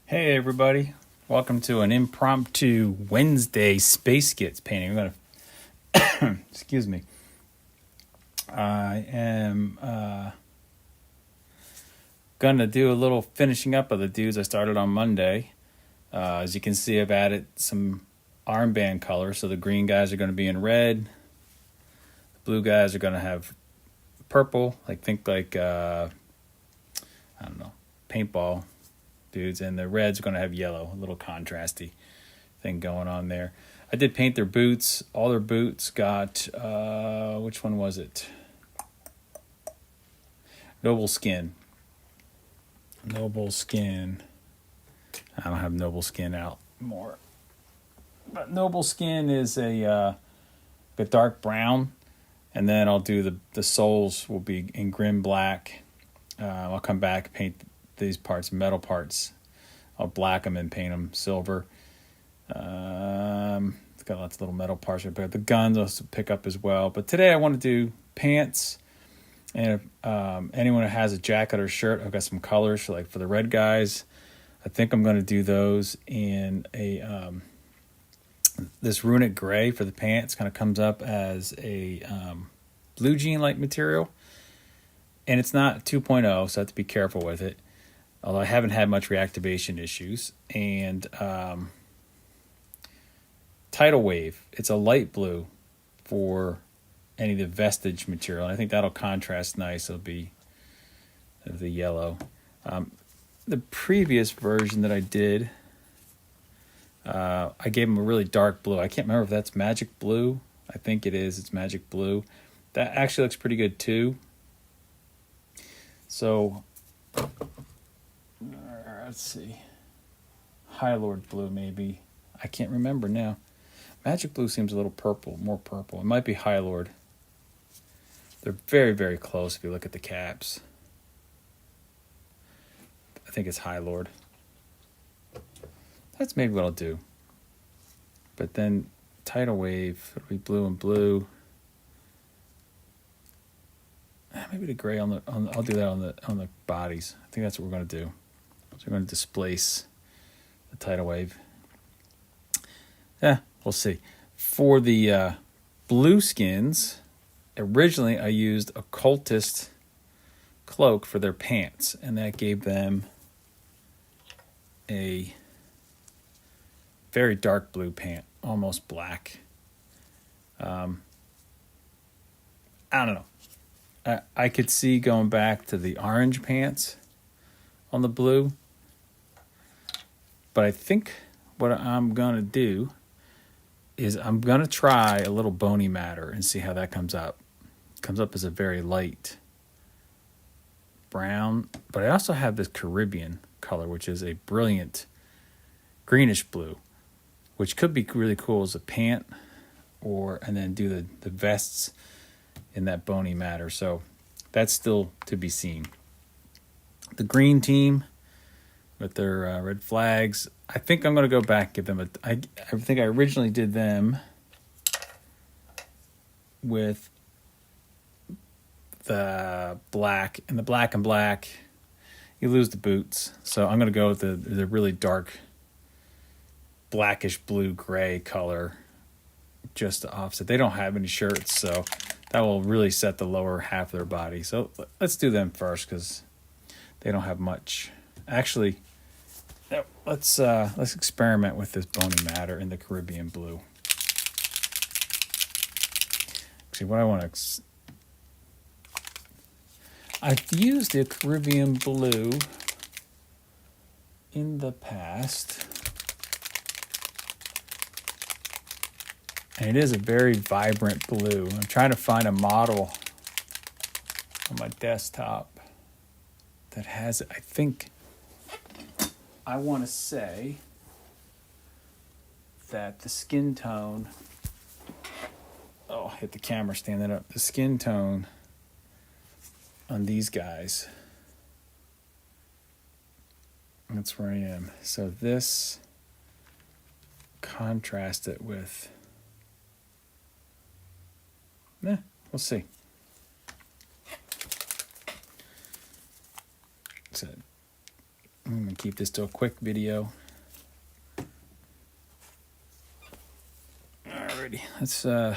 Hey everybody, welcome to an impromptu Wednesday space Gits painting. I'm gonna, excuse me. I am gonna do a little finishing up of the dudes I started on Monday. As you can see, I've added some armband color, so the green guys are gonna be in red. The blue guys are gonna have purple, I don't know, paintball dudes, and the red's going to have yellow, a little contrasty thing going on there. I did paint their boots. All their boots got, which one was it? Noble Skin. Noble Skin. I don't have Noble Skin out more. But Noble Skin is a dark brown. And then I'll do the soles will be in grim black. I'll come back, paint these parts, metal parts. I'll black them and paint them silver. It's got lots of little metal parts right there. The guns I'll pick up as well. But today I want to do pants. And if anyone who has a jacket or shirt, I've got some colors for the red guys. I think I'm going to do those in this runic gray for the pants. Kind of comes up as a blue jean-like material. And it's not 2.0, so I have to be careful with it. Although I haven't had much reactivation issues. And Tidal Wave, it's a light blue for any of the vestige material. And I think that'll contrast nice. It'll be the yellow. The previous version that I did, I gave them a really dark blue. I can't remember if that's magic blue. I think it is. It's magic blue. That actually looks pretty good too. So, let's see. High Lord blue, maybe. I can't remember now. Magic blue seems a little purple, more purple. It might be High Lord. They're very, very close if you look at the caps. I think it's High Lord. That's maybe what I'll do. But then Tidal Wave, it'll be blue and blue. Maybe the gray on the I'll do that on the bodies. I think that's what we're going to do. So we're going to displace the Tidal Wave. Yeah, we'll see. For the blue skins, originally I used a cultist cloak for their pants, and that gave them a very dark blue pant, almost black. I don't know. I could see going back to the orange pants on the blue. But I think what I'm going to do is I'm going to try a little bony matter and see how that comes up. It comes up as a very light brown. But I also have this Caribbean color, which is a brilliant greenish blue, which could be really cool as a pant, and then do the vests in that bony matter. So that's still to be seen. The green team with their red flags, I think I'm going to go back, give them I think I originally did them with the black, and the black and black, you lose the boots. So I'm going to go with the really dark blackish blue gray color just to offset. They don't have any shirts, so that will really set the lower half of their body. So let's do them first because they don't have much. Actually, let's experiment with this bony matter in the Caribbean blue. Actually, what I want to... I've used the Caribbean blue in the past. And it is a very vibrant blue. I'm trying to find a model on my desktop that has it. I think I want to say that the skin tone, hit the camera standing up. The skin tone on these guys, that's where I am. So this, contrast it with, we'll see. It's a I'm going to keep this to a quick video. Alrighty, let's I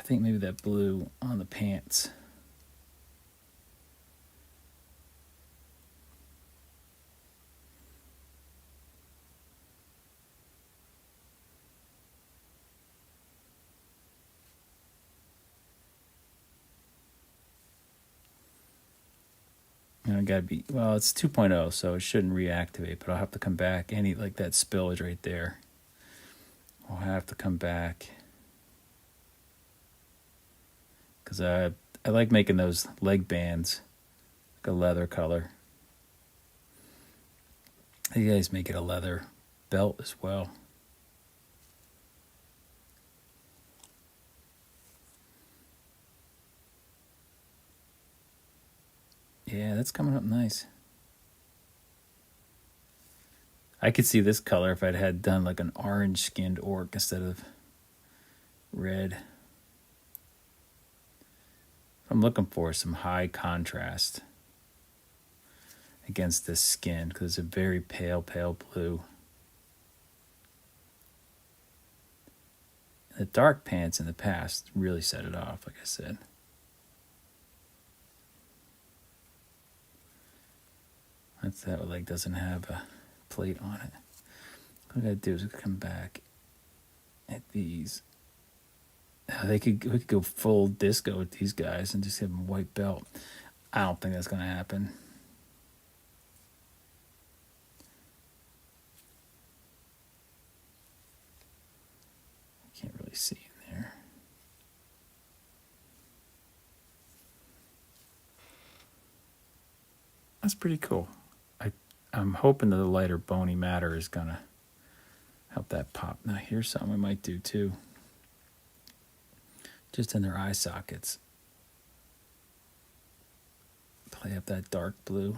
think maybe that blue on the pants. And I gotta be, well, it's 2.0, so it shouldn't reactivate, but I'll have to come back. Any, like that spillage right there, I'll have to come back. Because I like making those leg bands, like a leather color. You guys make it a leather belt as well. Yeah, that's coming up nice. I could see this color if I'd had done like an orange skinned orc instead of red. I'm looking for some high contrast against this skin because it's a very pale blue. The dark pants in the past really set it off, like I said. That leg doesn't have a plate on it. What I gotta do is come back at these. We could go full disco with these guys and just have them white belt. I don't think that's gonna happen. Can't really see in there. That's pretty cool. I'm hoping that the lighter bony matter is gonna help that pop. Now here's something I might do too. Just in their eye sockets. Play up that dark blue.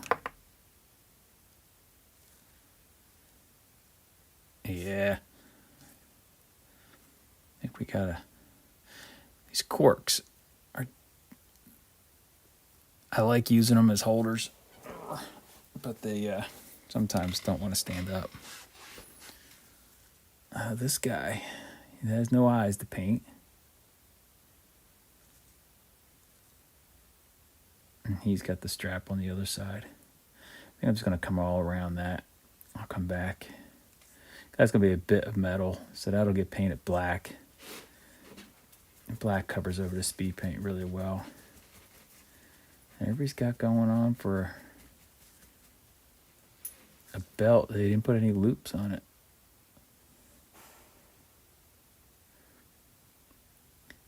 Yeah. I think we gotta, these corks are, I like using them as holders, but they sometimes don't want to stand up. This guy, he has no eyes to paint. And he's got the strap on the other side. I think I'm just going to come all around that. I'll come back. That's going to be a bit of metal, so that'll get painted black. And black covers over the speed paint really well. And everybody's got going on for a belt. They didn't put any loops on it.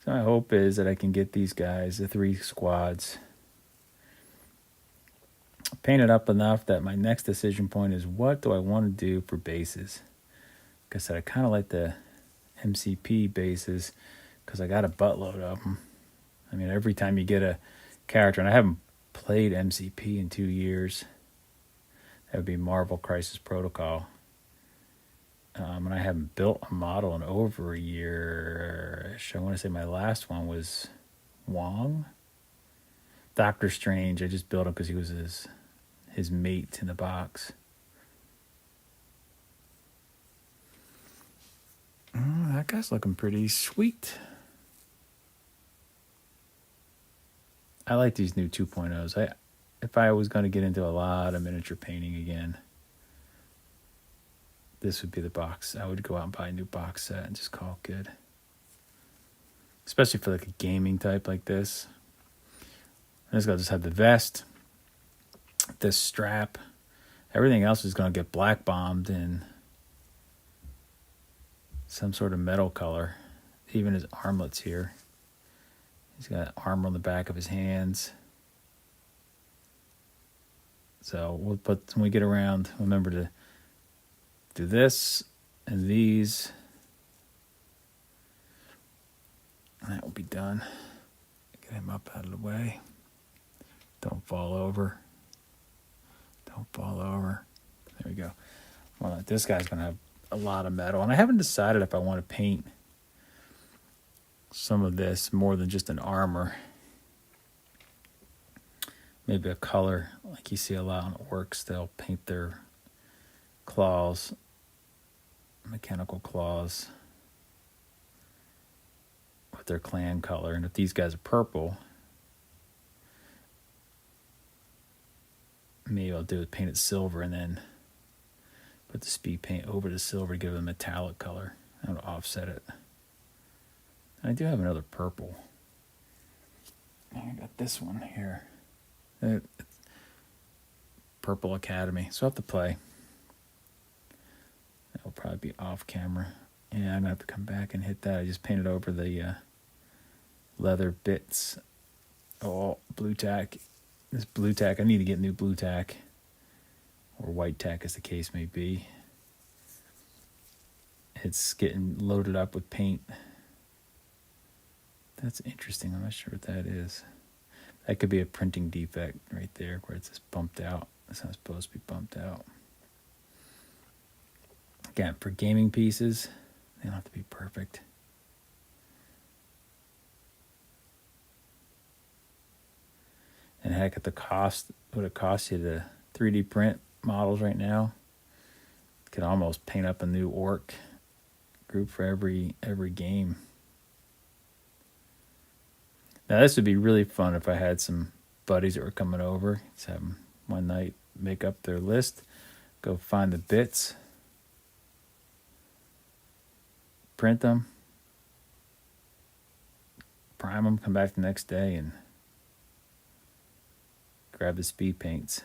So my hope is that I can get these guys, the 3 squads, painted up enough that my next decision point is what do I want to do for bases. Like I said, I kind of like the MCP bases because I got a buttload of them. I mean, every time you get a character, and I haven't played MCP in 2 years. That would be Marvel Crisis Protocol. And I haven't built a model in over a year. I want to say my last one was Wong. Doctor Strange, I just built him because he was his mate in the box. Oh, that guy's looking pretty sweet. I like these new 2.0s. If I was going to get into a lot of miniature painting again, this would be the box. I would go out and buy a new box set and just call it good. Especially for like a gaming type like this. I'm just going to just have the vest, this strap. Everything else is going to get black bombed in some sort of metal color. Even his armlets here. He's got armor on the back of his hands. So we'll put, when we get around, remember to do this and these. And that will be done. Get him up out of the way. Don't fall over. Don't fall over. There we go. Well, this guy's going to have a lot of metal. And I haven't decided if I want to paint some of this more than just an armor. Maybe a color like you see a lot on orcs, they'll paint their claws, mechanical claws, with their clan color. And if these guys are purple, maybe I'll do it, paint it silver, and then put the speed paint over the silver to give it a metallic color. I'm going to offset it. And I do have another purple. I got this one here. Purple Academy. So I'll have to play. That'll probably be off camera. Yeah, I'm going to have to come back and hit that. I just painted over the leather bits. Oh, blue tack. This blue tack, I need to get new blue tack. Or white tack, as the case may be. It's getting loaded up with paint. That's interesting. I'm not sure what that is. That could be a printing defect right there where it's just bumped out. It's not supposed to be bumped out. Again, for gaming pieces, they don't have to be perfect. And heck, at the cost, what it costs you to 3D print models right now, you could almost paint up a new orc group for every game. Now this would be really fun if I had some buddies that were coming over. Let's have them one night make up their list, go find the bits, print them, prime them, come back the next day and grab the speed paints.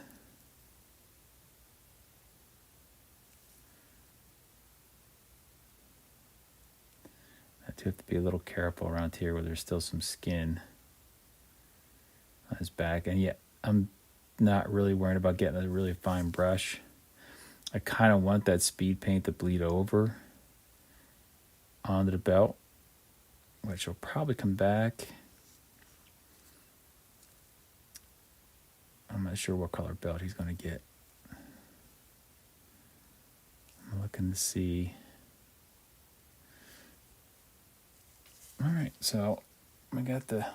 I do have to be a little careful around here where there's still some skin on his back. And yet I'm not really worried about getting a really fine brush. I kind of want that speed paint to bleed over onto the belt, which will probably come back. I'm not sure what color belt he's going to get. I'm looking to see. All right, so we got the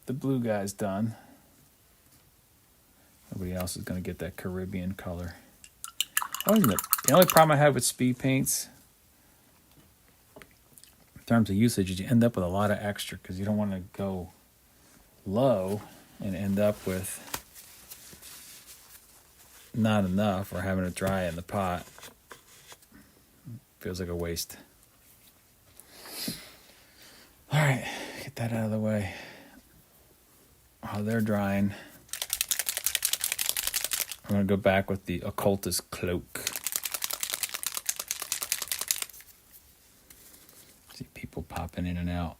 blue guys done. Nobody else is going to get that Caribbean color. Oh, the only problem I have with speed paints in terms of usage is you end up with a lot of extra because you don't want to go low and end up with not enough or having it dry in the pot. Feels like a waste. All right, get that out of the way. While they're drying, I'm going to go back with the occultist cloak. See people popping in and out.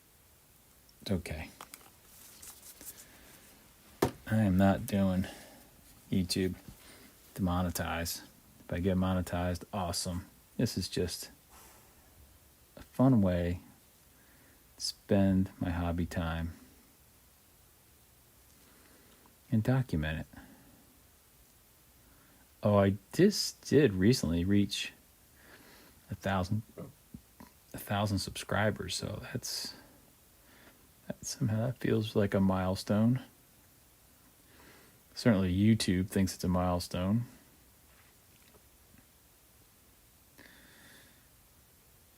It's okay. I am not doing YouTube to monetize. If I get monetized, awesome. This is just a fun way to spend my hobby time and document it. Oh, I just did recently reach 1,000 subscribers, so that's somehow that feels like a milestone. Certainly YouTube thinks it's a milestone.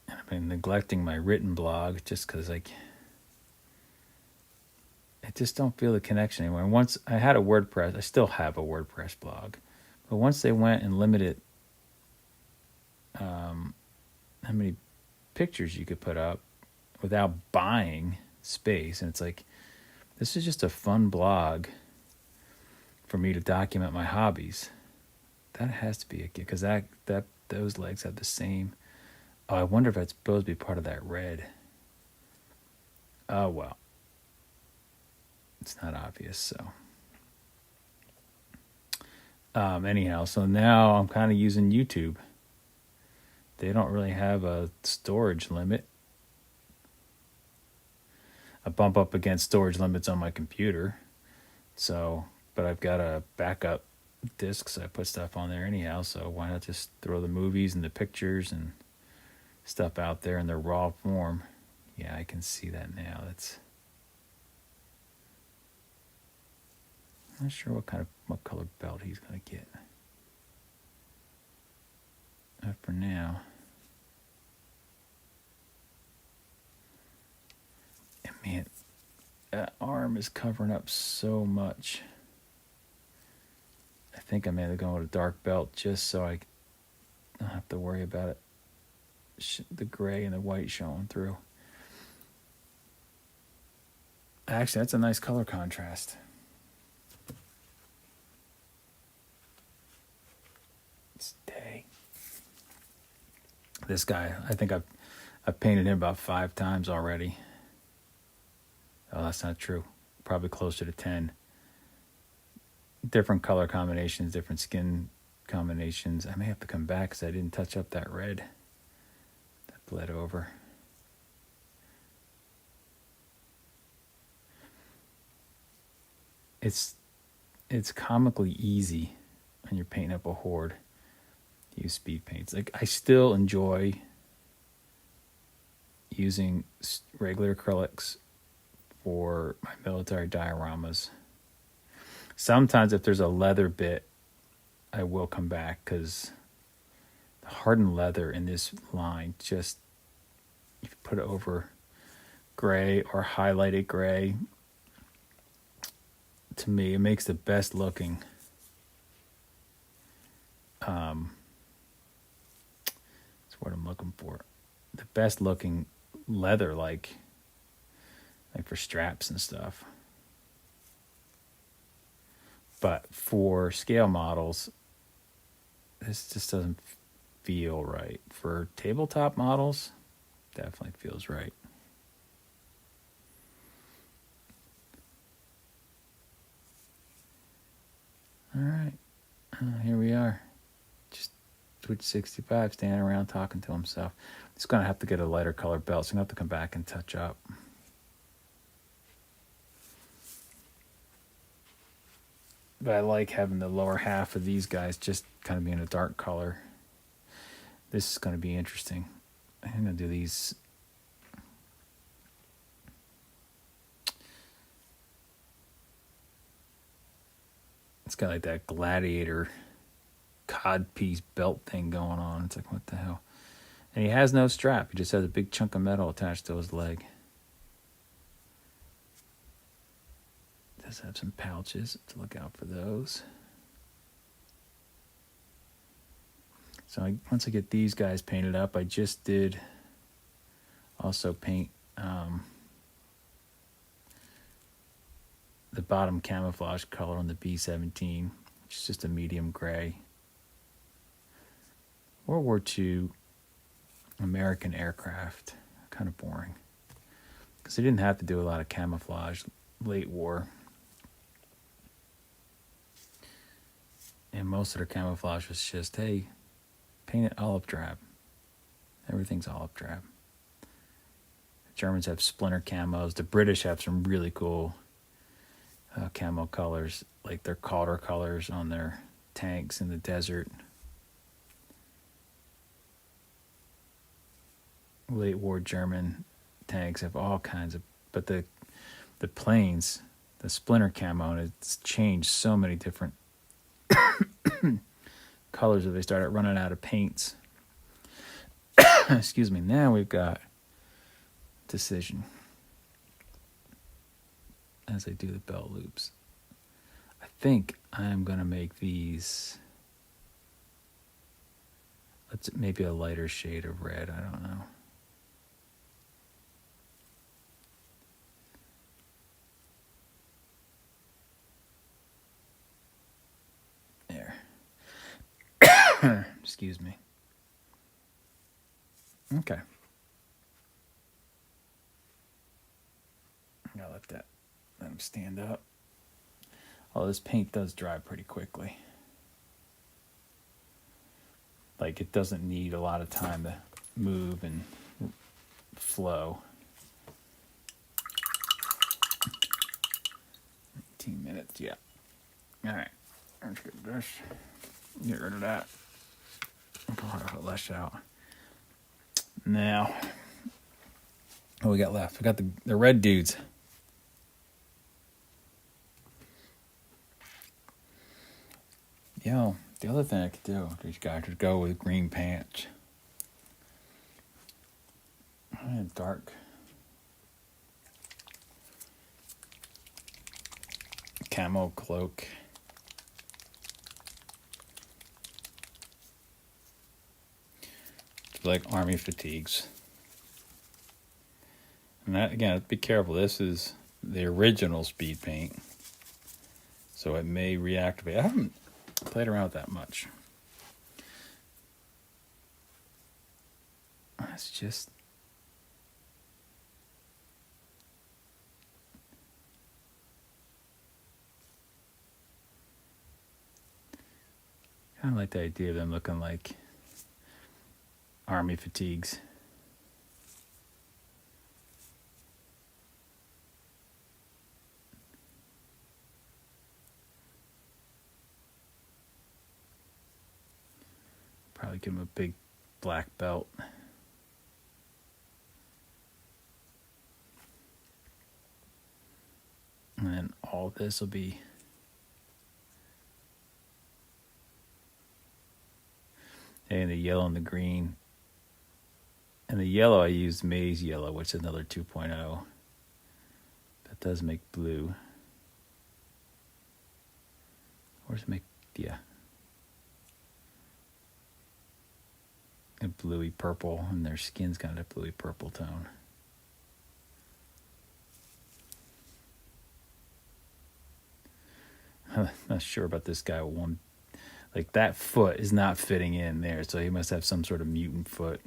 And I've been neglecting my written blog just because I just don't feel the connection anymore. And once I had a WordPress, I still have a WordPress blog. But once they went and limited how many pictures you could put up without buying space, and it's like, this is just a fun blog for me to document my hobbies. That has to be a gift because those legs have the same. Oh, I wonder if it's supposed to be part of that red. Oh well, it's not obvious. So. Anyhow, so now I'm kind of using YouTube. They don't really have a storage limit. I bump up against storage limits on my computer. So, but I've got a backup disk, so I put stuff on there anyhow. So why not just throw the movies and the pictures and stuff out there in their raw form? Yeah, I can see that now. Not sure what color belt he's gonna get. But for now, and man, that arm is covering up so much. I think I may have to go with a dark belt just so I don't have to worry about it. The gray and the white showing through. Actually, that's a nice color contrast. Stay. This guy, I think I've painted him about 5 times already. Oh, that's not true. Probably closer to 10. Different color combinations, different skin combinations. I may have to come back because I didn't touch up that red that bled over. It's comically easy when you're painting up a horde to use speed paints. Like, I still enjoy using regular acrylics for my military dioramas. Sometimes if there's a leather bit, I will come back because the hardened leather in this line, just if you put it over gray or highlighted gray, to me, it makes the best looking that's what I'm looking for. The best looking leather, like for straps and stuff. But for scale models, this just doesn't feel right. For tabletop models, definitely feels right. All right, here we are. Just Twitch 65 standing around talking to himself. He's going to have to get a lighter color belt, so I'm going to have to come back and touch up. But I like having the lower half of these guys just kind of being a dark color. This is going to be interesting. I'm going to do these. It's got like that gladiator codpiece belt thing going on. It's like, what the hell? And he has no strap. He just has a big chunk of metal attached to his leg. Does have some pouches to look out for those. So once I get these guys painted up, I just did also paint the bottom camouflage color on the B-17, which is just a medium gray. World War II American aircraft, kind of boring. Because they didn't have to do a lot of camouflage late war. And most of their camouflage was just, hey, paint it olive drab. Everything's olive drab. The Germans have splinter camos. The British have some really cool camo colors, like their Calder colors on their tanks in the desert. Late war German tanks have all kinds of, but the planes, the splinter camo, and it's changed so many different colors that they started running out of paints. Excuse me. Now we've got decision as I do the belt loops. I think I'm going to make these, maybe a lighter shade of red. I don't know. There. Excuse me. Okay. I'm going to let him stand up. Oh, this paint does dry pretty quickly. Like, it doesn't need a lot of time to move and flow. 18 minutes, yeah. All right, let's get this. Get rid of that. I'll less out. Now, what we got left? We got the red dudes. The other thing I could do, these guys could go with green pants. Dark camo cloak. Like army fatigues. And that, again, be careful. This is the original speed paint, so it may reactivate. I haven't played around with that much. It's just kind of like the idea of them looking like army fatigues. Probably give them a big black belt. And then all this will be and the yellow and the green. And the yellow I used maize yellow, which is another 2.0. That does make blue. Or does it make, yeah. A bluey purple, and their skin's got a bluey purple tone. I'm not sure about this guy. Like that foot is not fitting in there, so he must have some sort of mutant foot.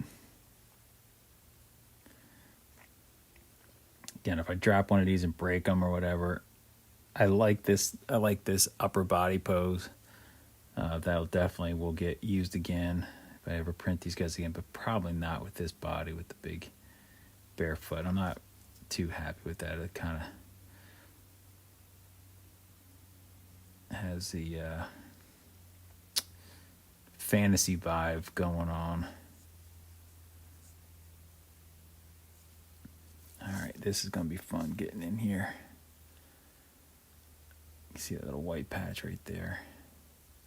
Again, if I drop one of these and break them or whatever, I like this upper body pose. That'll definitely will get used again if I ever print these guys again, but probably not with this body with the big bare foot. I'm not too happy with that. It kind of has the fantasy vibe going on. Alright, this is going to be fun getting in here. You see that little white patch right there.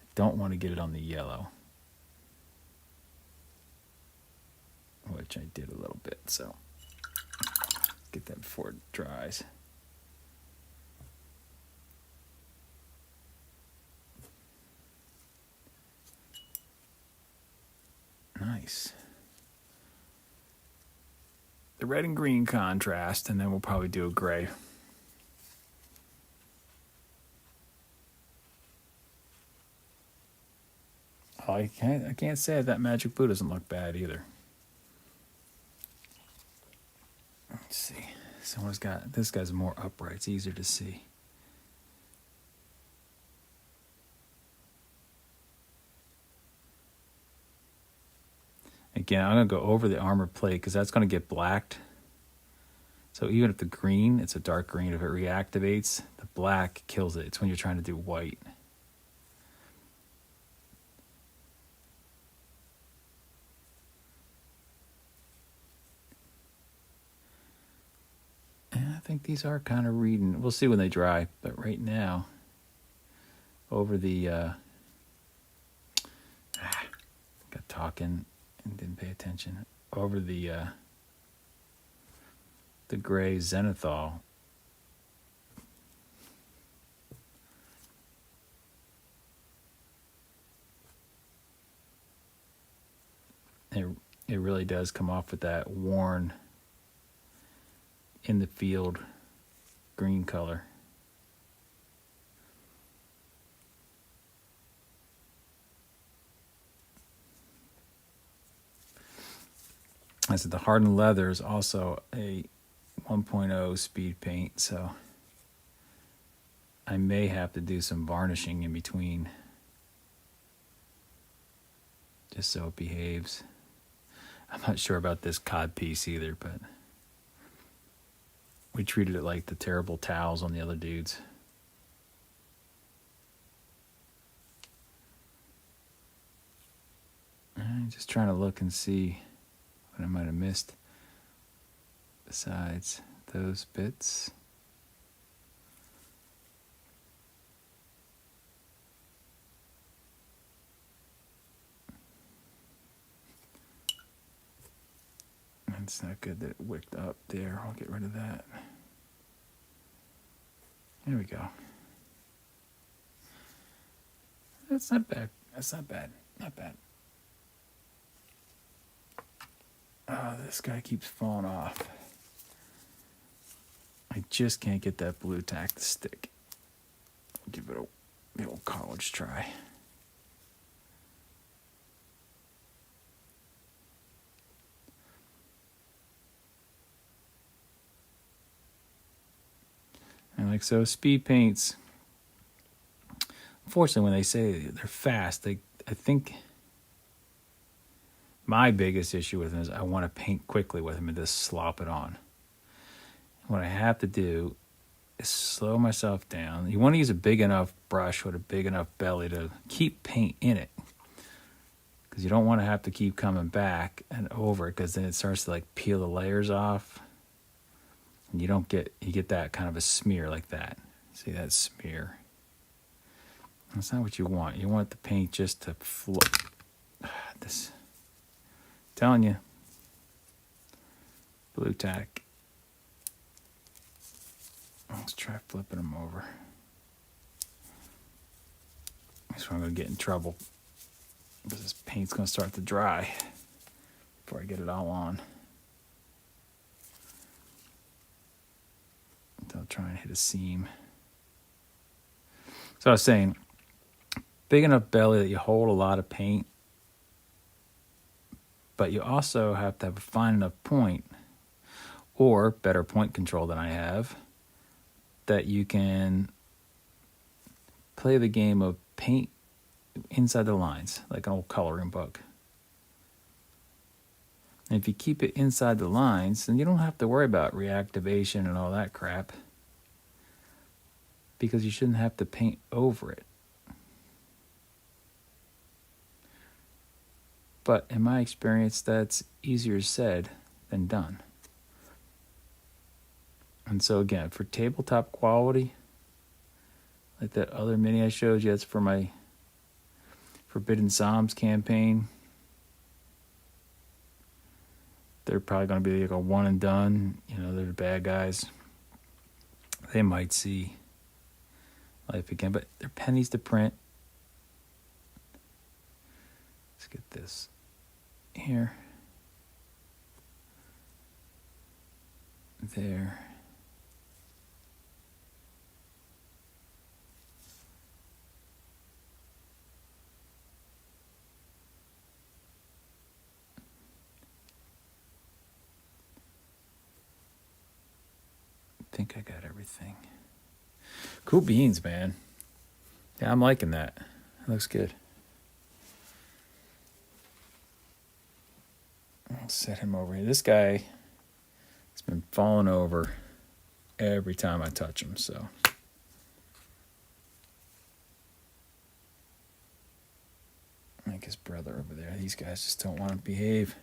I don't want to get it on the yellow, which I did a little bit, so get that before it dries. Nice. The red and green contrast, and then we'll probably do a gray. I can't say that Magic Blue doesn't look bad either. Let's see. Someone's got, this guy's more upright. It's easier to see. Again, I'm going to go over the armor plate because that's going to get blacked. So even if the green, it's a dark green, if it reactivates, the black kills it. It's when you're trying to do white. And I think these are kind of reading. We'll see when they dry. But right now, over the... got talking and didn't pay attention. Over the gray zenithal. It really does come off with that worn in the field green color. I said the hardened leather is also a 1.0 speed paint, so I may have to do some varnishing in between just so it behaves. I'm not sure about this cod piece either, but we treated it like the terrible towels on the other dudes. I'm just trying to look and see what I might have missed besides those bits. It's not good that it wicked up there. I'll get rid of that. There we go. That's not bad. That's not bad. Not bad. Oh, this guy keeps falling off. I just can't get that blue tack to stick. Give it the old college try. And like so, speed paints. Unfortunately, when they say they're fast, I think my biggest issue with them is I want to paint quickly with them and just slop it on. What I have to do is slow myself down. You want to use a big enough brush with a big enough belly to keep paint in it, because you don't want to have to keep coming back and over it, because then it starts to like peel the layers off, and you get that kind of a smear like that. See that smear? That's not what you want. You want the paint just to flow. This, telling you, blue tack. Let's try flipping them over. That's where I'm going to get in trouble, because this paint's going to start to dry before I get it all on. I'll try and hit a seam. So I was saying, big enough belly that you hold a lot of paint, but you also have to have a fine enough point, or better point control than I have, that you can play the game of paint inside the lines, like an old coloring book. And if you keep it inside the lines, then you don't have to worry about reactivation and all that crap, because you shouldn't have to paint over it. But in my experience, that's easier said than done. And so again, for tabletop quality, like that other mini I showed you, that's for my Forbidden Psalms campaign. They're probably going to be like a one and done. You know, they're the bad guys. They might see life again, but they're pennies to print. Let's get this here. There. I think I got everything. Cool beans, man. Yeah, I'm liking that. It looks good. I'll set him over here. This guy has been falling over every time I touch him, so. Like his brother over there. These guys just don't want to behave.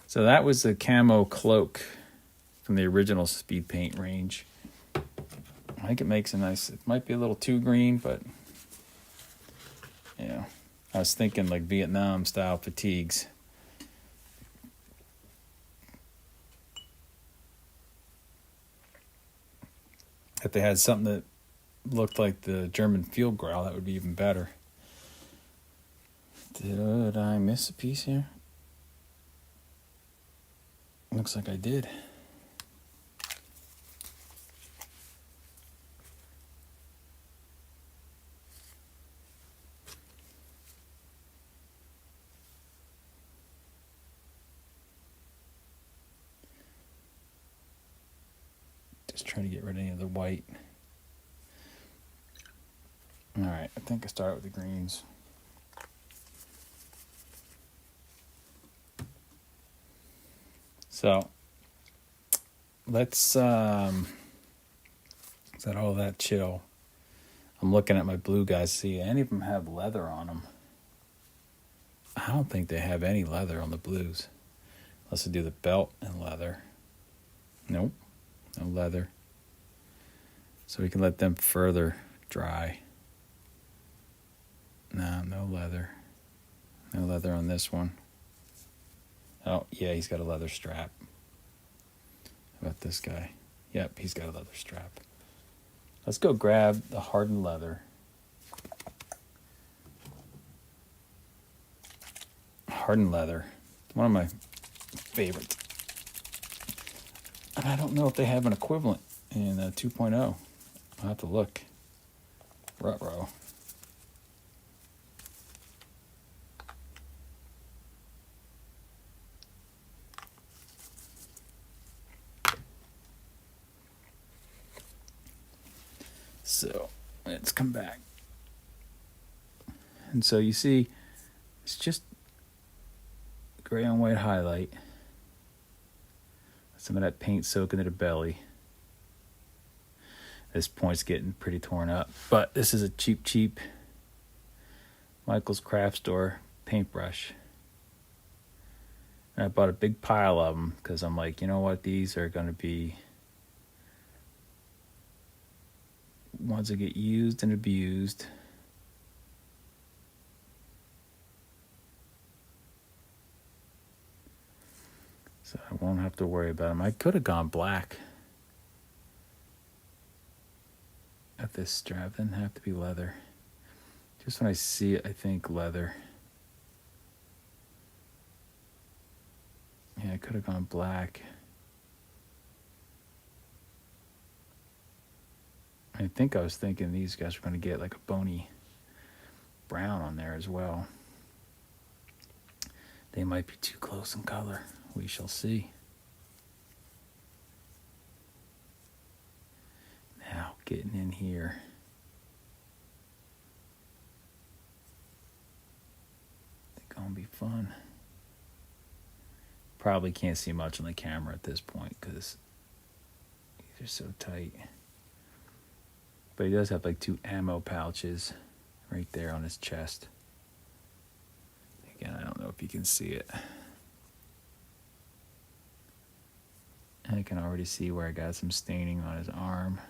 So that was the camo cloak from the original speed paint range. I think it makes a nice, it might be a little too green, but you know, I was thinking like Vietnam style fatigues. If they had something that looked like the German field growl, that would be even better. Did I miss a piece here? Looks like I did. Just trying to get rid of any of the white. All right, I think I start with the greens. So let's let all that chill. I'm looking at my blue guys. See, any of them have leather on them. I don't think they have any leather on the blues. Unless they do the belt and leather. Nope, no leather. So we can let them further dry. No leather. No leather on this one. Oh, yeah, he's got a leather strap. How about this guy? Yep, he's got a leather strap. Let's go grab the hardened leather. Hardened leather. One of my favorites. And I don't know if they have an equivalent in 2.0. I'll have to look. Ruh-roh. So let's come back. And so you see, it's just gray on white highlight. Some of that paint soaking into the belly. This point's getting pretty torn up. But this is a cheap Michael's Craft Store paintbrush. And I bought a big pile of them because I'm like, you know what? These are going to be ones that get used and abused. So I won't have to worry about them. I could have gone black at this strap. It didn't have to be leather. Just when I see it, I think leather. Yeah, I could have gone black. I think I was thinking these guys were going to get like a bony brown on there as well. They might be too close in color. We shall see. Now, getting in here. It's going to be fun. Probably can't see much on the camera at this point because these are so tight. But he does have like 2 ammo pouches right there on his chest. Again, I don't know if you can see it. And I can already see where I got some staining on his arm,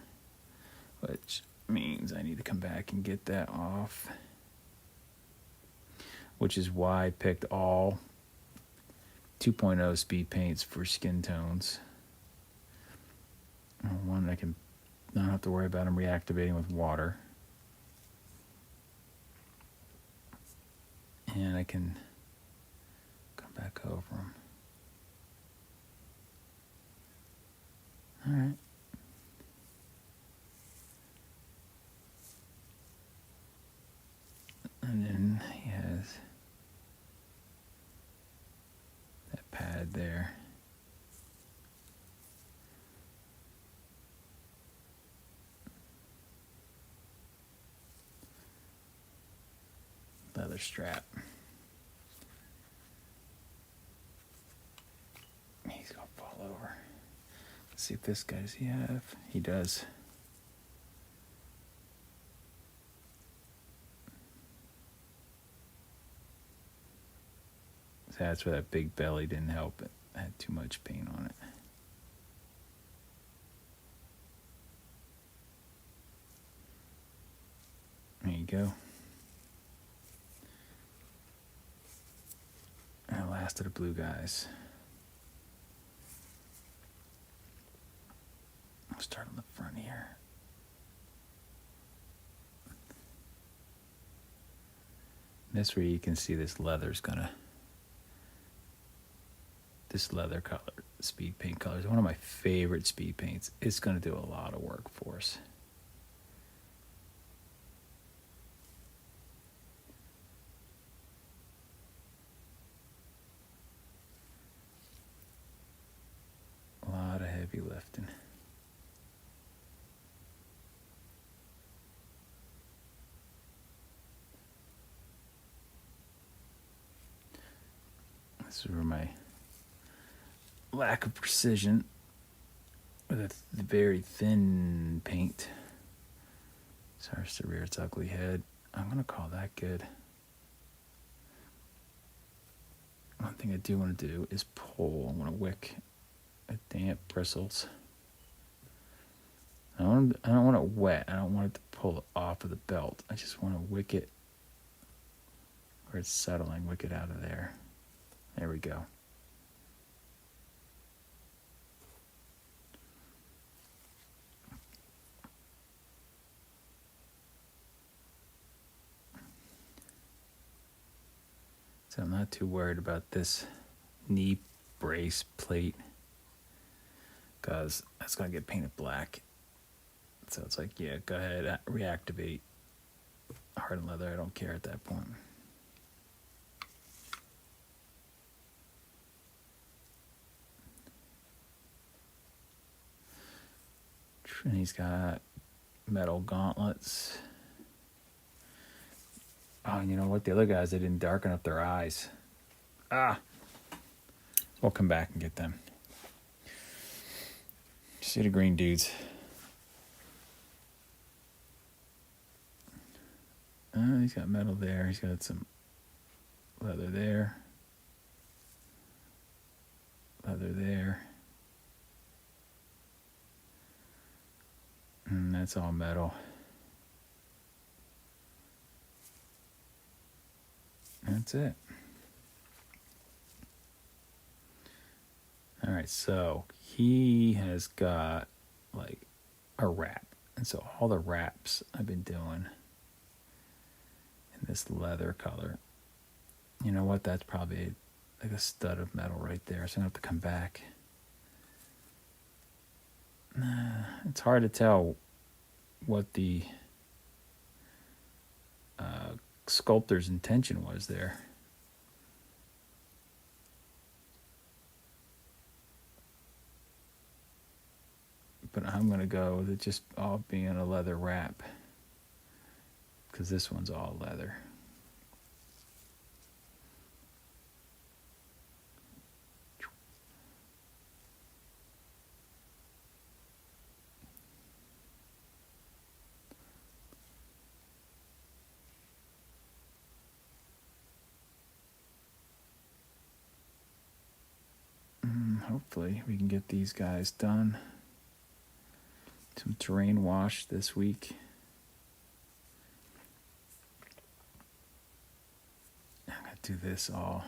which means I need to come back and get that off. Which is why I picked all 2.0 speed paints for skin tones. One I can not have to worry about them reactivating with water. And I can come back over them. All right. And then he has that pad there. Leather strap. He's gonna fall over. Let's see if this guy, does he have? He does. So that's where that big belly didn't help it. I had too much paint on it. There you go. And last of the blue guys. I'll start on the front here. This where you can see this leather's gonna, this leather color, speed paint color is one of my favorite speed paints. It's gonna do a lot of work for us. A lot of heavy lifting. This is where my lack of precision with the very thin paint starts to rear its ugly head. I'm going to call that good. One thing I do want to do is pull. I want to wick a damp bristles. I don't want it wet. I don't want it to pull it off of the belt. I just want to wick it where it's settling, wick it out of there. There we go. So I'm not too worried about this knee brace plate because that's going to get painted black. So it's like, yeah, go ahead, reactivate hardened leather. I don't care at that point. And he's got metal gauntlets. Oh, and you know what? The other guys, they didn't darken up their eyes. We'll come back and get them. See the green dudes. He's got metal there. He's got some leather there. Leather there. And that's all metal. That's it. All right, so he has got like a wrap. And so all the wraps I've been doing in this leather color, you know what? That's probably like a stud of metal right there. So I'm going to have to come back. It's hard to tell what the sculptor's intention was there. But I'm going to go with it just all being a leather wrap because this one's all leather. Hopefully we can get these guys done. Some terrain wash this week. I'm going to do this all.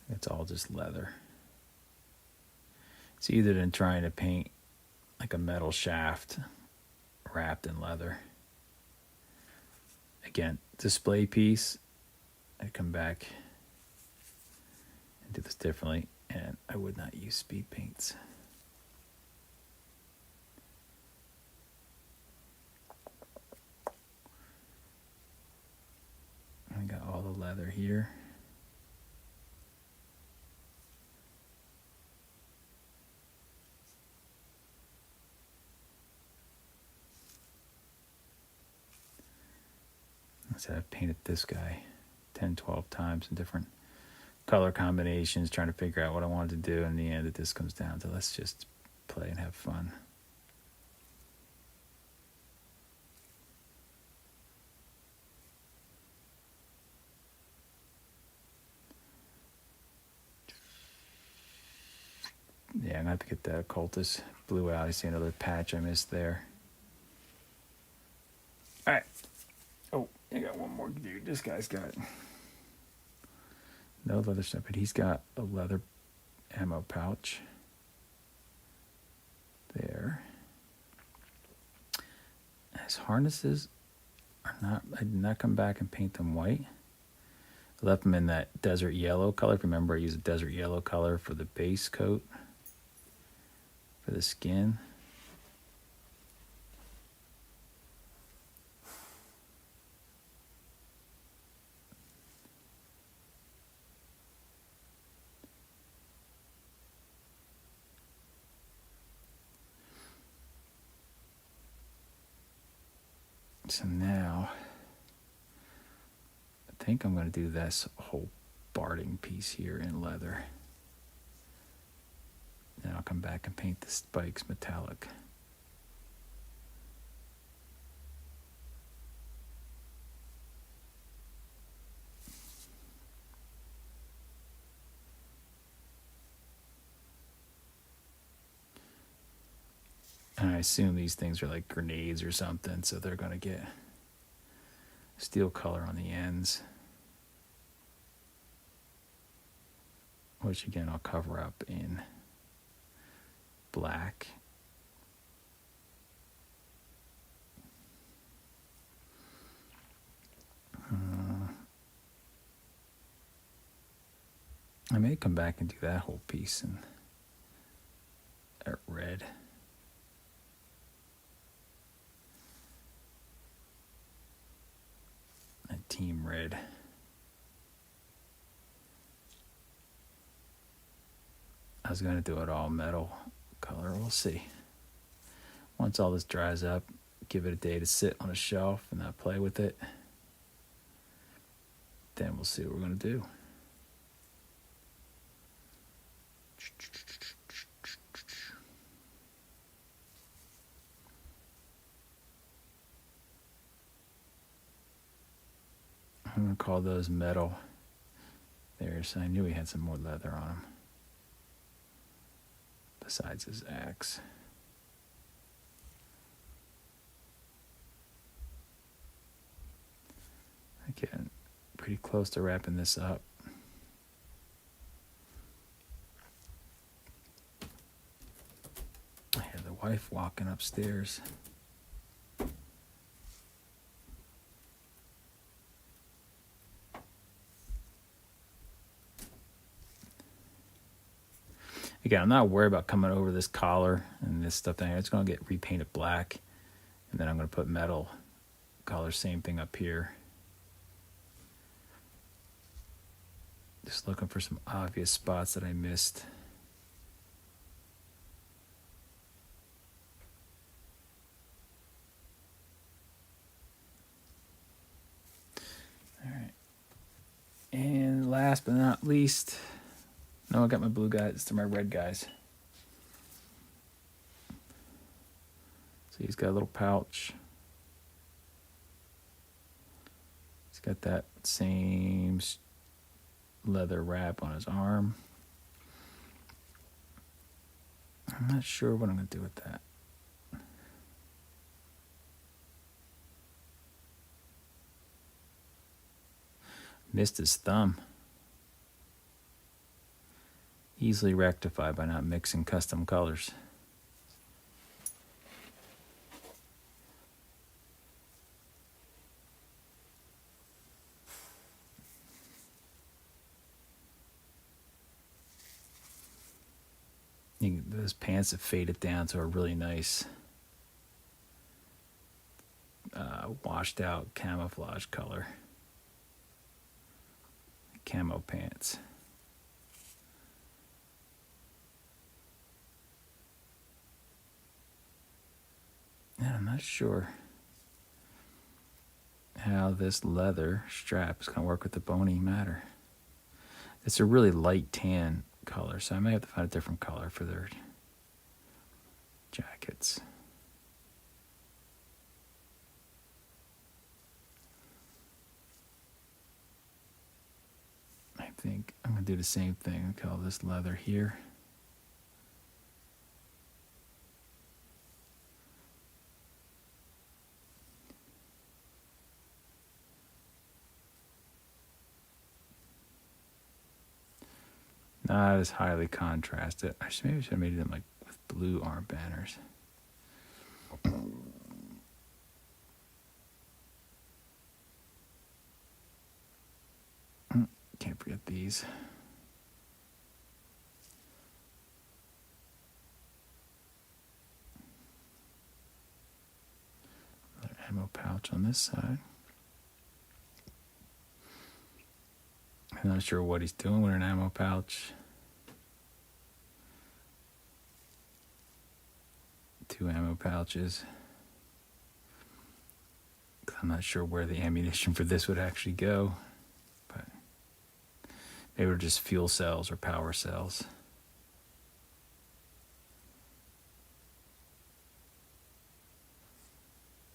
It's all just leather. It's either than trying to paint like a metal shaft wrapped in leather. Again, display piece. I come back and do this differently, and I would not use speed paints. I got all the leather here. I said I've painted this guy 10, 12 times in different color combinations, trying to figure out what I wanted to do. In the end, it just comes down to let's just play and have fun. Yeah, I'm going to have to get that occultist blue out. I see another patch I missed there. All right. Oh, I got one more dude. This guy's got no leather stuff, but he's got a leather ammo pouch there. His harnesses are not, I did not come back and paint them white. I left them in that desert yellow color. If you remember, I used a desert yellow color for the base coat for the skin. So now, I think I'm going to do this whole barding piece here in leather. Then I'll come back and paint the spikes metallic. And I assume these things are like grenades or something, so they're going to get steel color on the ends. Which again, I'll cover up in black. I may come back and do that whole piece in red. And team red. I was going to do it all metal color. We'll see. Once all this dries up, give it a day to sit on a shelf and not play with it. Then we'll see what we're going to do. I'm going to call those metal. There's, I knew he had some more leather on him. Besides his axe. Again, pretty close to wrapping this up. I hear the wife walking upstairs. Again, I'm not worried about coming over this collar and this stuff down here. It's going to get repainted black. And then I'm going to put metal color, same thing up here. Just looking for some obvious spots that I missed. All right. And last but not least, no, I got my blue guys to my red guys. So he's got a little pouch. He's got that same leather wrap on his arm. I'm not sure what I'm going to do with that. Missed his thumb. Easily rectified by not mixing custom colors. Those pants have faded down to a really nice washed out camouflage color. Camo pants. And I'm not sure how this leather strap is going to work with the bony matter. It's a really light tan color, so I may have to find a different color for their jackets. I think I'm going to do the same thing. Call this leather here. Not as highly contrasted. Maybe I should have made them like with blue arm banners. Can't forget these. Another ammo pouch on this side. I'm not sure what he's doing with an ammo pouch. 2 ammo pouches. I'm not sure where the ammunition for this would actually go, but they were just fuel cells or power cells.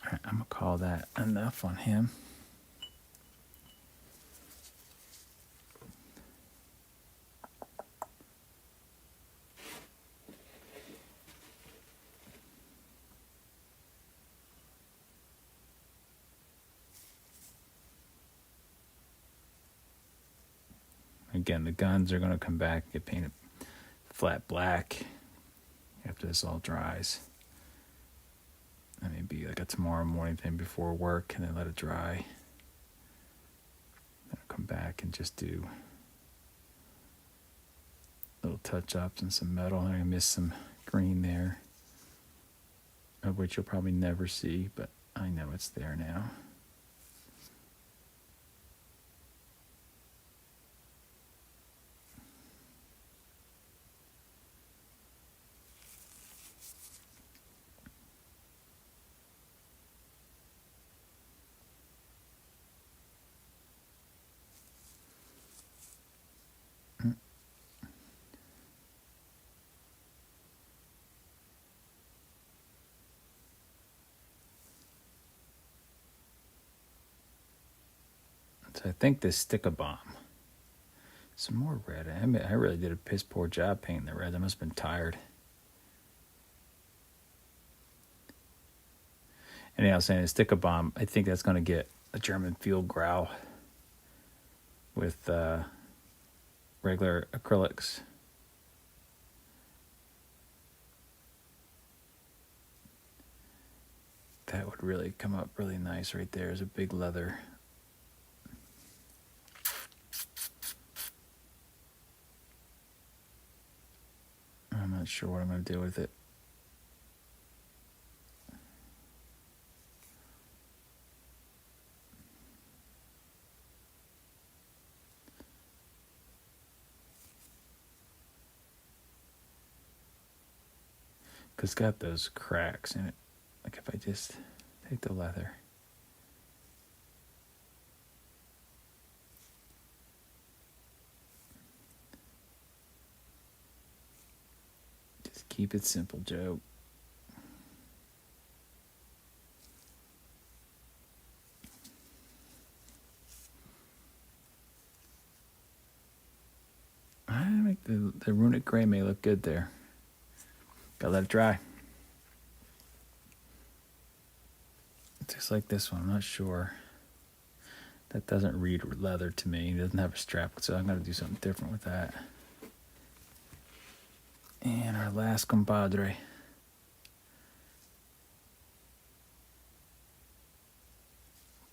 All right, I'm gonna call that enough on him. Again, the guns are going to come back and get painted flat black after this all dries. That may be like a tomorrow morning thing before work, and then let it dry. Then I'll come back and just do Little touch ups and some metal. I missed some green there, of which you'll probably never see, but I know it's there now. So I think this stick-a-bomb. Some more red. I really did a piss poor job painting the red. I must have been tired. Anyhow, I was saying a stick-a-bomb, I think that's going to get a German field growl with regular acrylics. That would really come up really nice right there as a big leather. I'm not sure what I'm going to do with it. Because it's got those cracks in it. Like if I just take the leather. Just keep it simple, Joe. I think the runic gray may look good there. Gotta let it dry. Just like this one, I'm not sure. That doesn't read leather to me. It doesn't have a strap, so I'm gonna do something different with that. And our last compadre.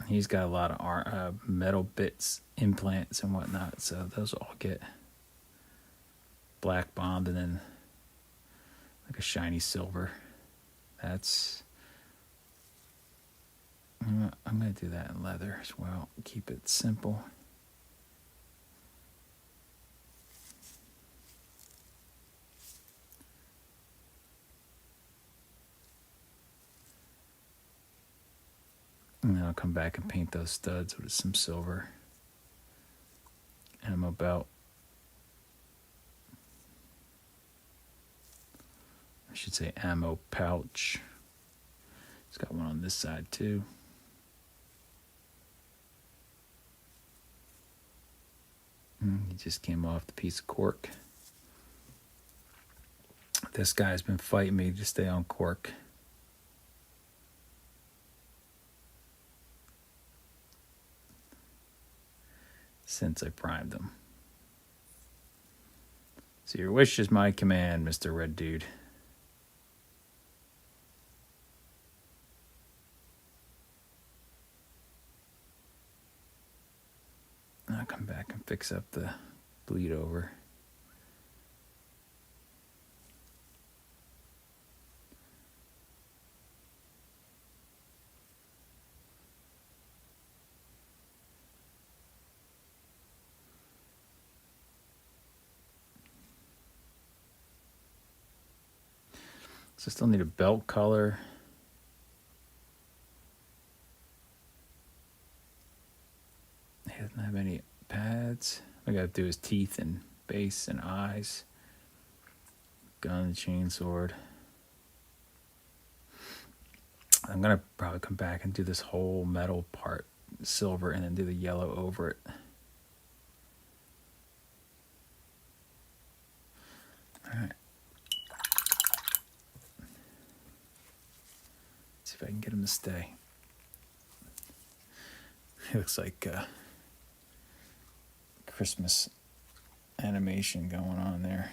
He's got a lot of metal bits, implants, and whatnot, so those will all get black bombed and then like a shiny silver. That's I'm going to do that in leather as well. Keep it simple. And then I'll come back and paint those studs with some silver. Ammo belt. I should say ammo pouch. It's got one on this side too. He just came off the piece of cork. This guy's been fighting me to stay on cork. Since I primed him. So your wish is my command, Mr. Red Dude. I'll come back and fix up the bleed over. So I still need a belt color. He doesn't have any pads. All I gotta do is teeth and base and eyes. Gun, chainsword. I'm gonna probably come back and do this whole metal part silver and then do the yellow over it. Alright. See if I can get him to stay. It looks like Christmas animation going on there.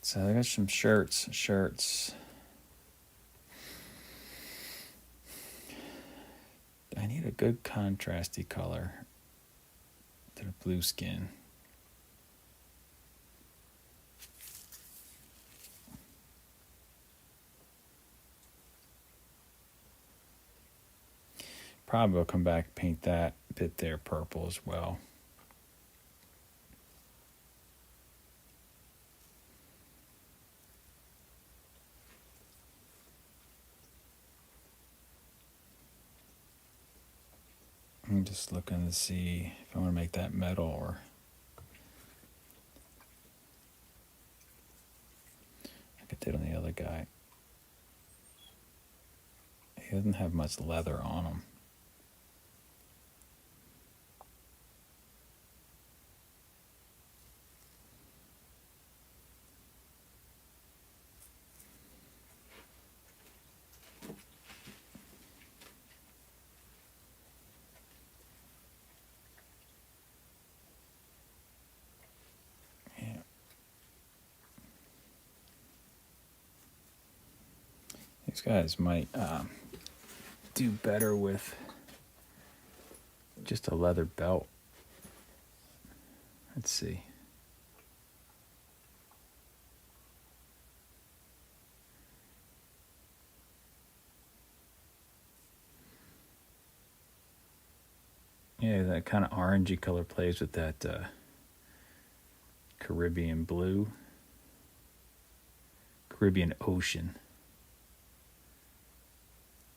So I got some shirts. I need a good contrasty color to the blue skin. Probably will come back and paint that bit there purple as well. I'm just looking to see if I want to make that metal or like I did on the other guy. He doesn't have much leather on him. Yeah. These guys might do better with just a leather belt. Let's see. Yeah, that kind of orangey color plays with that Caribbean blue. Caribbean Ocean.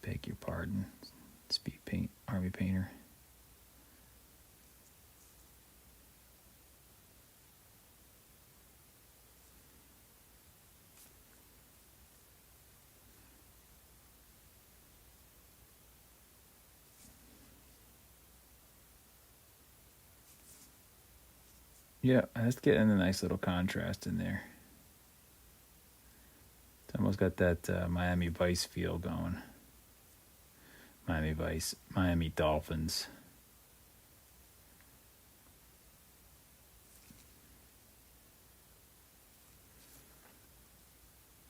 Beg your pardon. Speed paint, Army Painter. Yeah, that's getting a nice little contrast in there. It's almost got that Miami Vice feel going. Miami Vice, Miami Dolphins.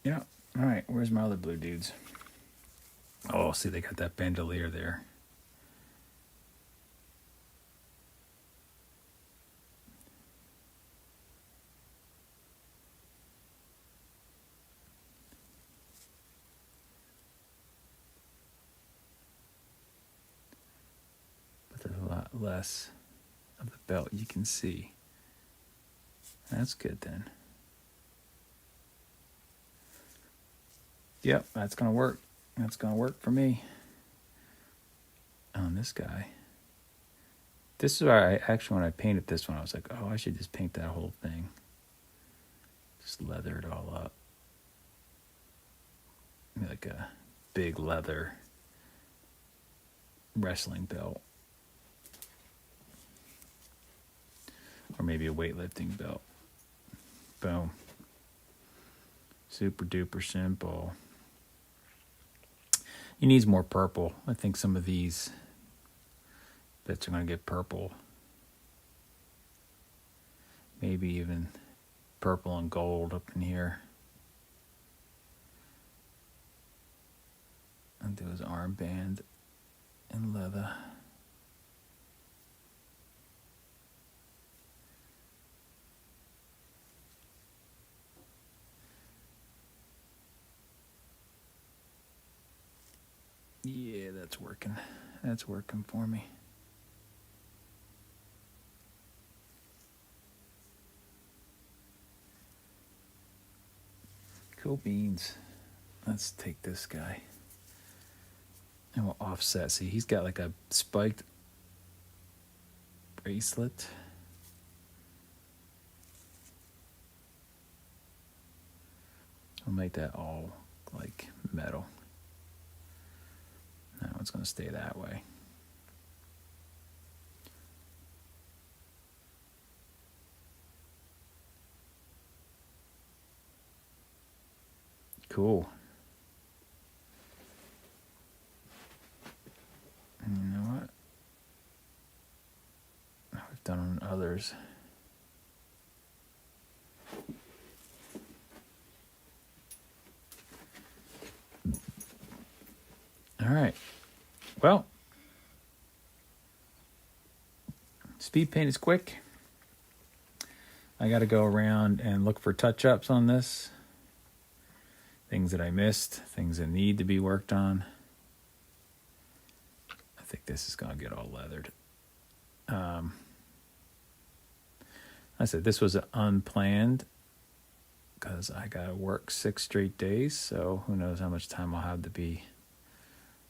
Yeah, all right, where's my other blue dudes? Oh, see, they got that bandolier there. But there's a lot less of the belt you can see. That's good then. Yep, that's going to work. That's going to work for me. On this guy. This is where I actually, when I painted this one, I was like, oh, I should just paint that whole thing. Just leather it all up. Like a big leather wrestling belt. Or maybe a weightlifting belt. Boom. Super duper simple. He needs more purple. I think some of these bits are going to get purple. Maybe even purple and gold up in here. And do his armband in leather. Yeah, that's working. That's working for me. Cool beans. Let's take this guy. And we'll offset. See, he's got like a spiked bracelet. I'll make that all like metal. Now it's going to stay that way. Cool. And you know what? I've done on others. All right. Well, speed paint is quick. I got to go around and look for touch-ups on this. Things that I missed, things that need to be worked on. I think this is going to get all leathered. I said this was unplanned because I got to work 6 straight days, so who knows how much time I'll have to be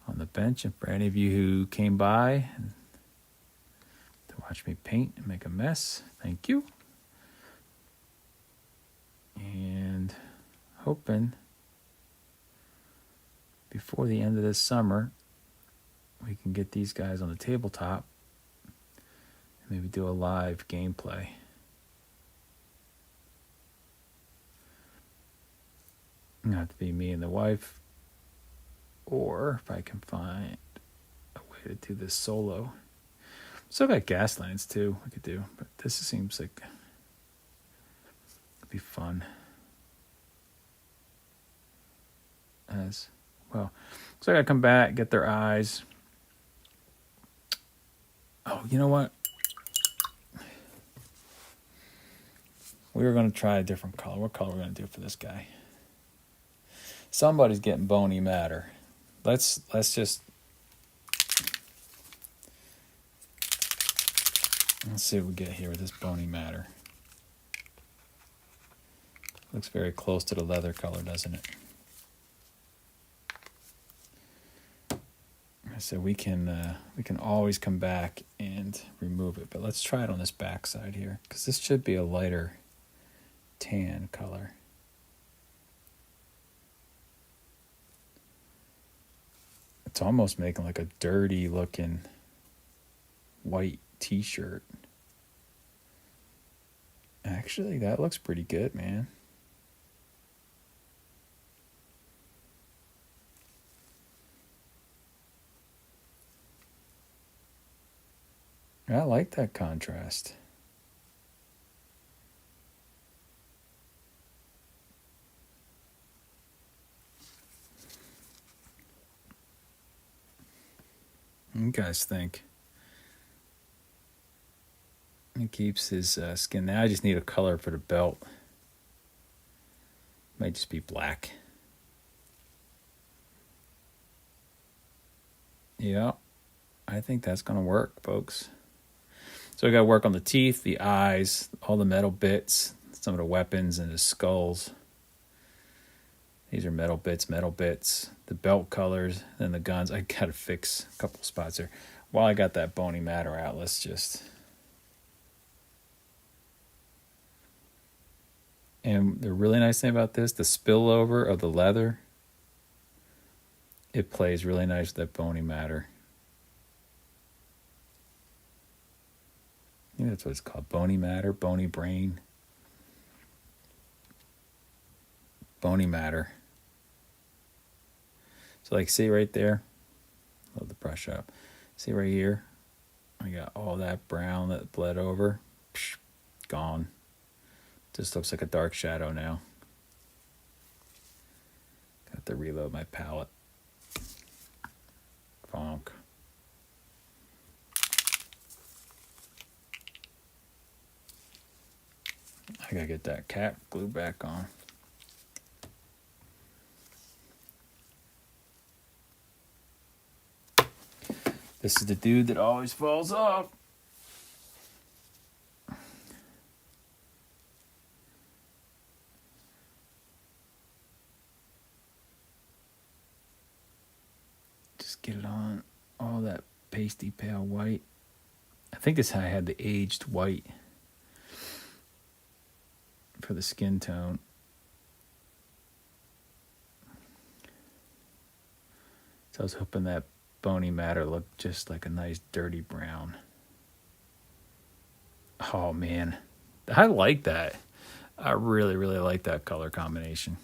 on the bench. And for any of you who came by to watch me paint and make a mess, thank you. And hoping before the end of this summer we can get these guys on the tabletop and maybe do a live gameplay. Not to be me and the wife, or if I can find a way to do this solo. Still got gas lines too we could do, but this seems like it'd be fun as well. So I gotta come back, get their eyes. Oh, you know what? We were gonna try a different color. What color are we gonna do for this guy? Somebody's getting bony matter. Let's see what we get here with this bony matter. Looks very close to the leather color, doesn't it? I said we can always come back and remove it, but let's try it on this back side here because this should be a lighter tan color. It's almost making like a dirty looking white t-shirt. Actually, that looks pretty good, man. I like that contrast. What do you guys think? He keeps his skin. Now I just need a color for the belt. Might just be black. Yeah, I think that's going to work, folks. So I got to work on the teeth, the eyes, all the metal bits, some of the weapons, and the skulls. These are metal bits, the belt colors, then the guns. I got to fix a couple spots there. While I got that bony matter out, let's just... And the really nice thing about this, the spillover of the leather, it plays really nice with that bony matter. I think that's what it's called, bony matter, bony brain. Bony matter. So like see right there, load the brush up. See right here, I got all that brown that bled over, gone. Just looks like a dark shadow now. Got to reload my palette. Bonk. I gotta get that cap glue back on. This is the dude that always falls off. Just get it on all that pasty pale white. I think this is how I had the aged white for the skin tone. So I was hoping that bony matter looked just like a nice dirty brown. Oh man, I like that. I really, really like that color combination.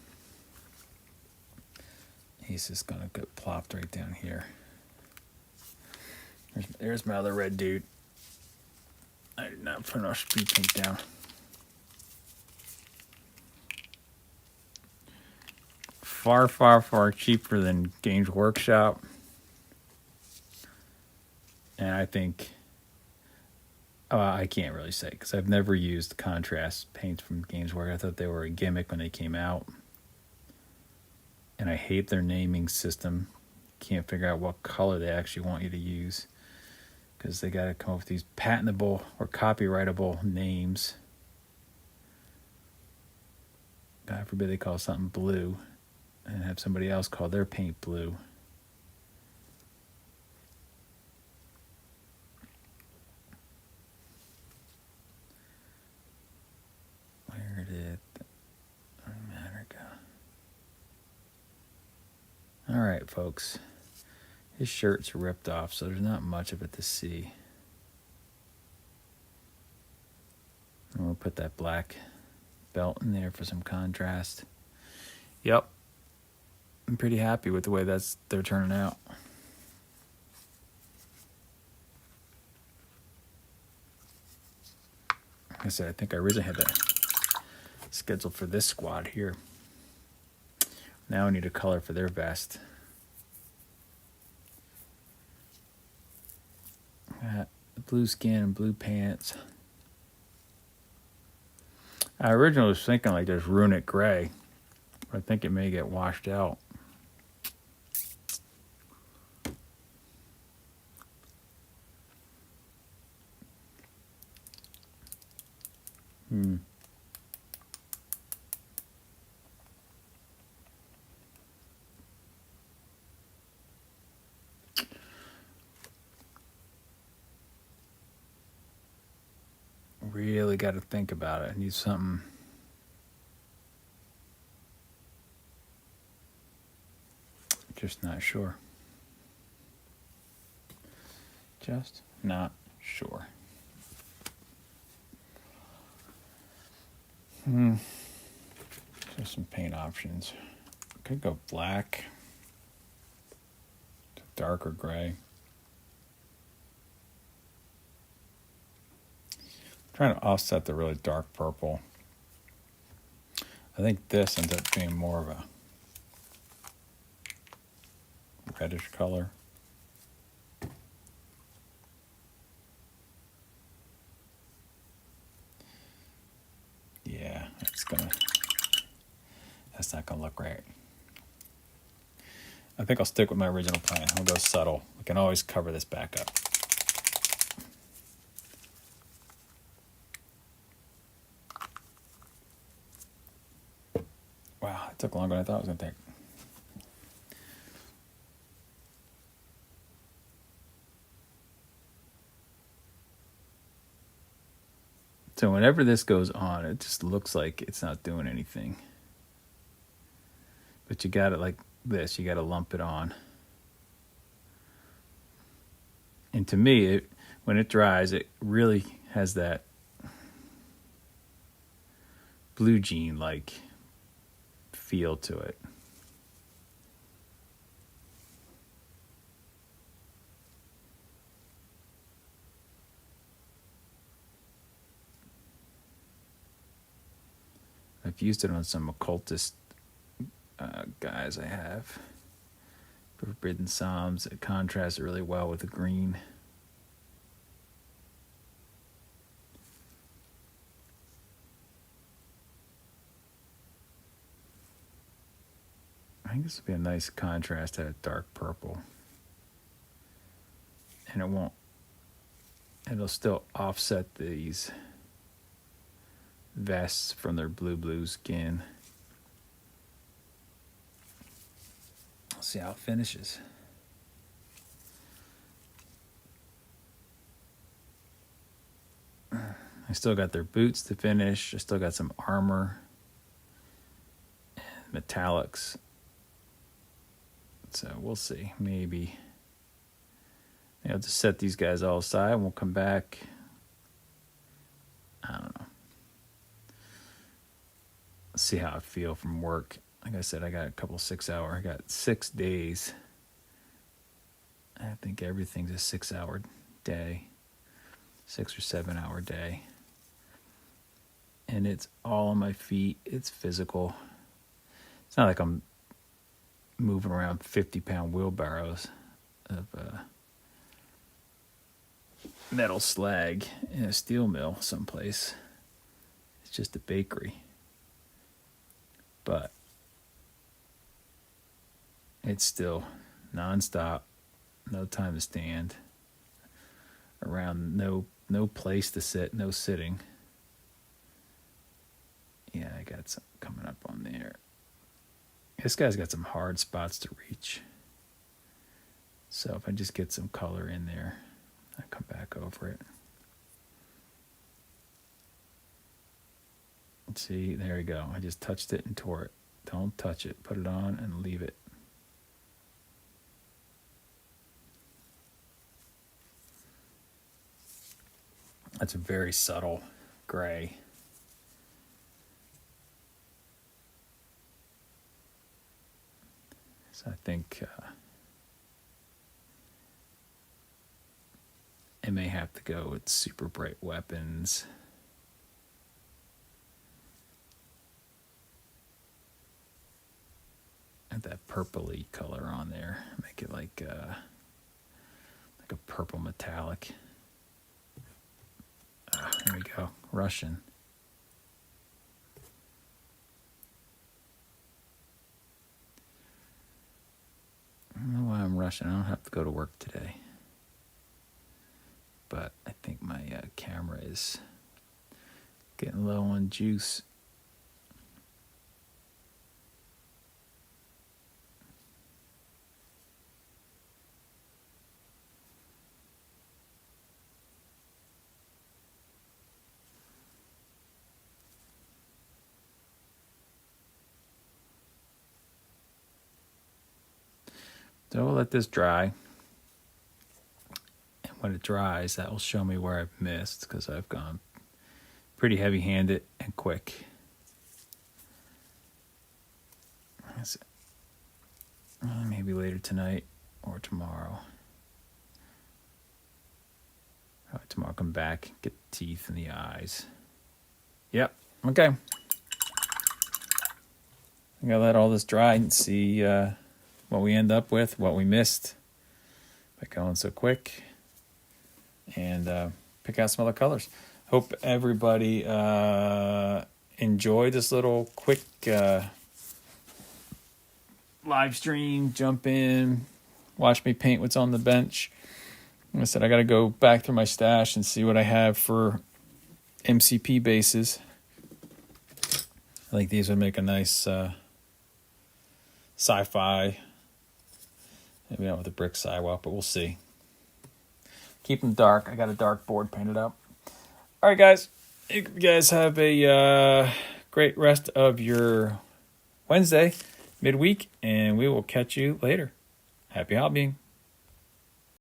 He's just gonna get plopped right down here. There's my other red dude. I did not put our speed paint down. Far, far, far cheaper than Games Workshop. And I think, I can't really say because I've never used contrast paints from Games Workshop. I thought they were a gimmick when they came out. And I hate their naming system. can't figure out what color they actually want you to use, because they got to come up with these patentable or copyrightable names. God forbid they call something blue and have somebody else call their paint blue. Where did the matter go? All right, folks. His shirt's ripped off, so there's not much of it to see. And we'll put that black belt in there for some contrast. Yep. I'm pretty happy with the way they're turning out. Like I said, I think I originally had that scheduled for this squad here. Now I need a color for their vest. Got blue skin and blue pants. I originally was thinking like just runic gray, but I think it may get washed out. Really got to think about it. I need something. Just not sure. Just not sure. Just some paint options. Could go black to darker gray. Trying to offset the really dark purple. I think this ends up being more of a reddish color. Yeah, that's not gonna look right. I think I'll stick with my original plan. I'll go subtle. We can always cover this back up. Wow, it took longer than I thought it was going to take. So whenever this goes on, it just looks like it's not doing anything. But you got it like this. You got to lump it on. And to me, when it dries, it really has that blue jean-like feel to it. I've used it on some occultist guys I have. Forbidden Psalms. It contrasts really well with the green. I think this would be a nice contrast to a dark purple. And it'll still offset these vests from their blue skin. I'll see how it finishes. I still got their boots to finish. I still got some armor, metallics. So we'll see. Maybe I'll just set these guys all aside and we'll come back. I don't know. See how I feel from work. Like I said, I got a couple 6 hour. I got 6 days. I think everything's a 6 hour day, 6 or 7 hour day. And it's all on my feet. It's physical. It's not like I'm moving around 50-pound wheelbarrows of metal slag in a steel mill someplace. It's just a bakery. But it's still non-stop, no time to stand, around no place to sit, no sitting. Yeah, I got something coming up on there. This guy's got some hard spots to reach. So if I just get some color in there, I come back over it. Let's see, there we go. I just touched it and tore it. Don't touch it. Put it on and leave it. That's a very subtle gray. So I think it may have to go with super bright weapons. Add that purpley color on there. Make it like a purple metallic. There we go. Russian. I don't know why I'm rushing. I don't have to go to work today. But I think my camera is getting low on juice. So we'll let this dry. And when it dries, that will show me where I've missed, because I've gone pretty heavy-handed and quick. Maybe later tonight or tomorrow. Tomorrow I'll come back, get the teeth and the eyes. Yep, okay. I'm gonna let all this dry and see what we end up with, what we missed by going so quick, and pick out some other colors. Hope everybody enjoyed this little quick live stream. Jump in, watch me paint what's on the bench. Like I said, I got to go back through my stash and see what I have for MCP bases. I think these would make a nice sci-fi. Maybe not with a brick sidewalk, but we'll see. Keep them dark. I got a dark board painted up. All right, guys. You guys have a great rest of your Wednesday, midweek, and we will catch you later. Happy hobbying.